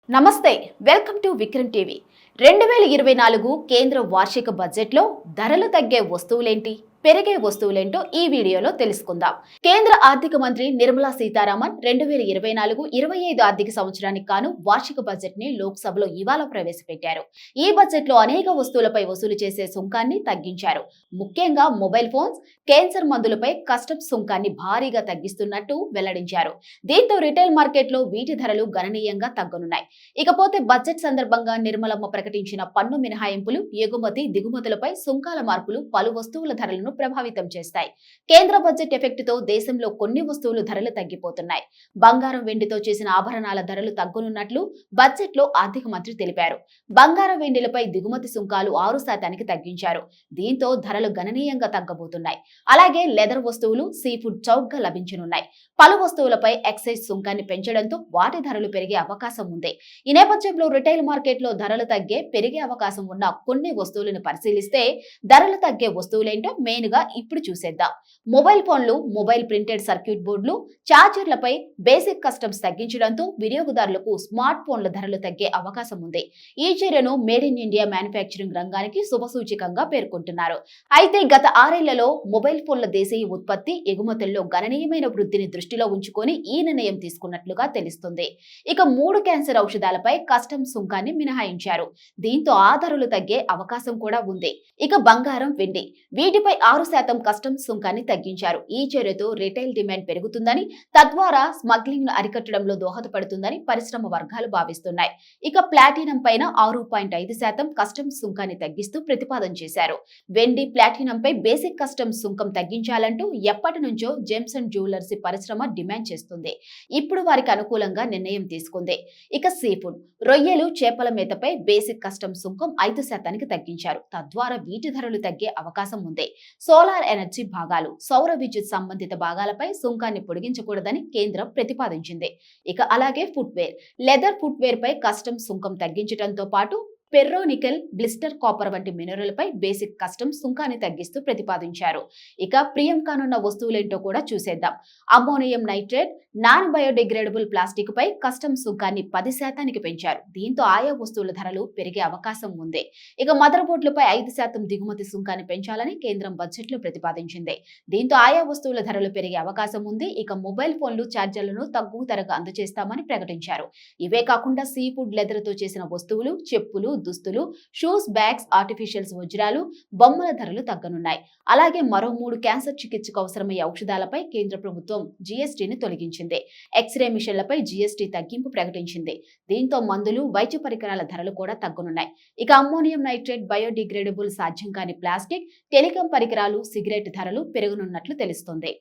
నమస్తే, welcome to Vikram TV. 2024 కేంద్ర వార్షిక బడ్జెట్లో ధరలు తగ్గే వస్తువులేంటి, పెరిగే వస్తువులేంటో ఈ వీడియోలో తెలుసుకుందాం. కేంద్ర ఆర్థిక మంత్రి నిర్మలా సీతారామన్ 2024-25 ఆర్థిక సంవత్సరానికి గాను వార్షిక బడ్జెట్ ని లోక్సభలో ఇవాళ ప్రవేశపెట్టారు. ఈ బడ్జెట్ లో అనేక వస్తువులపై వసూలు చేసే సుంకాన్ని తగ్గించారు. ముఖ్యంగా మొబైల్ ఫోన్స్, క్యాన్సర్ మందులపై కస్టమ్స్ సుంకాన్ని భారీగా తగ్గిస్తున్నట్టు వెల్లడించారు. దీంతో రిటైల్ మార్కెట్ లో వీటి ధరలు గణనీయంగా తగ్గనున్నాయి. ఇకపోతే బడ్జెట్ సందర్భంగా నిర్మలమ్మ ప్రకటించిన పన్ను మినహాయింపులు, ఎగుమతి దిగుమతులపై సుంకాల మార్పులు పలు వస్తువుల ధరలను ప్రభావితం చేస్తాయి. కేంద్ర బడ్జెట్ ఎఫెక్ట్ తో దేశంలో కొన్ని వస్తువులు ధరలు తగ్గిపోతున్నాయి. బంగారం, వెండితో చేసిన ఆభరణాల ధరలు తగ్గనున్నట్లు బడ్జెట్ లో ఆర్థిక మంత్రి తెలిపారు. బంగారం, వెండిలపై దిగుమతి సుంకాలు 6% తగ్గించారు. దీంతో ధరలు గణనీయంగా తగ్గబోతున్నాయి. అలాగే లెదర్ వస్తువులు, సీ ఫుడ్ చౌకగా లభించనున్నాయి. పలు వస్తువులపై ఎక్సైజ్ సుంకాన్ని పెంచడంతో వాటి ధరలు పెరిగే అవకాశం ఉంది. ఈ నేపథ్యంలో రిటైల్ మార్కెట్ లో ధరలు పెరిగే అవకాశం ఉన్న కొన్ని వస్తువులను పరిశీలిస్తే ధరలు తగ్గే వస్తువులేంటో మెయిన్ గా ఇప్పుడు చూసేద్దాం. మొబైల్ ఫోన్లు, మొబైల్ ప్రింటెడ్ సర్క్యూట్ బోర్డులు, చార్జర్లపై బేసిక్ కస్టమ్స్ తగ్గించడంతో వినియోగదారులకు స్మార్ట్ ఫోన్ల ధరలు తగ్గే అవకాశం ఉంది. ఈ చర్యను మేడ్ ఇన్ ఇండియా మ్యానుఫ్యాక్చరింగ్ రంగానికి శుభసూచికంగా పేర్కొంటున్నారు. అయితే గత 6 ఏళ్లలో మొబైల్ ఫోన్ల దేశీయ ఉత్పత్తి, ఎగుమతుల్లో గణనీయమైన వృద్ధిని దృష్టిలో ఉంచుకొని ఈ నిర్ణయం తీసుకున్నట్లుగా తెలుస్తుంది. ఇక 3 క్యాన్సర్ ఔషధాలపై కస్టమ్స్ సుంకాన్ని మినహాయించారు. దీంతో ఆ ధరలు తగ్గే అవకాశం కూడా ఉంది. ఇక బంగారం, వెండి వీటిపై 6% కస్టమ్స్ సుంకాన్ని తగ్గించారు. ఈ చర్యతో రిటైల్ డిమాండ్ పెరుగుతుందని, తద్వారా స్మగ్లింగ్ ను అరికట్టడంలో దోహదపడుతుందని పరిశ్రమ వర్గాలు భావిస్తున్నాయి. ఇక ప్లాటినం పైన 6.5% కస్టమ్స్ సుంకాన్ని తగ్గిస్తూ ప్రతిపాదన చేశారు. వెండి, ప్లాటినంపై బేసిక్ కస్టమ్స్ సుంకం తగ్గించాలంటూ ఎప్పటి నుంచో జెమ్స్ అండ్ జ్యువెలర్స్ పరిశ్రమ డిమాండ్ చేస్తుంది. ఇప్పుడు వారికి అనుకూలంగా నిర్ణయం తీసుకుంది. ఇక సీ ఫుడ్, రొయ్యలు, చేపల మేతపై బేసిక్ కస్టమ్స్ సుంకం 5% తగ్గించారు. తద్వారా వీటి ధరలు తగ్గే అవకాశం ఉంది. సోలార్ ఎనర్జీ భాగాలు, సౌర విద్యుత్ సంబంధిత భాగాలపై సుంకాన్ని పొడిగించకూడదని కేంద్రం ప్రతిపాదించింది. ఇక అలాగే ఫుట్వేర్, లెదర్ ఫుట్వేర్ పై కస్టమ్స్ సుంకం తగ్గించడంతో పాటు పెర్రో నికెల్, బ్లిస్టర్ కాపర్ వంటి మినరల్పై బేసిక్ కస్టమ్స్ సుంకాన్ని తగ్గిస్తూ ప్రతిపాదించారు. ఇక ప్రియం కానున్న వస్తువులేంటో కూడా చూసేద్దాం. Ammonium nitrate, non biodegradable plastic పై కస్టమ్స్ సుంకాన్ని 10% పెంచారు. దీంతో ఆయా వస్తువుల ధరలు పెరిగే అవకాశం ఉంది. ఇక మదర్ బోర్డులపై 5% దిగుమతి సుంకాన్ని పెంచాలని కేంద్రం బడ్జెట్ లో ప్రతిపాదించింది. దీంతో ఆయా వస్తువుల ధరలు పెరిగే అవకాశం ఉంది. ఇక మొబైల్ ఫోన్లు, ఛార్జర్లను తక్కువ ధరకు అందజేస్తామని ప్రకటించారు. ఇవే కాకుండా సీ ఫుడ్, లెదర్ తో చేసిన వస్తువులు, చెప్పులు, దుస్తులు, షూస్, బ్యాగ్స్, ఆర్టిఫిషియల్స్, వజ్రాలు, బొమ్మల ధరలు తగ్గనున్నాయి. అలాగే మరో 3 క్యాన్సర్ చికిత్సకు అవసరమయ్యే ఔషధాలపై కేంద్ర ప్రభుత్వం జీఎస్టీని తొలగించింది. ఎక్స్రే మిషన్లపై జీఎస్టీ తగ్గింపు ప్రకటించింది. దీంతో మందులు, వైద్య పరికరాల ధరలు కూడా తగ్గనున్నాయి. ఇక అమ్మోనియం నైట్రేట్, బయోడిగ్రేడబుల్ సాధ్యం కాని ప్లాస్టిక్, టెలికాం పరికరాలు, సిగరెట్ ధరలు పెరగనున్నట్లు తెలుస్తుంది.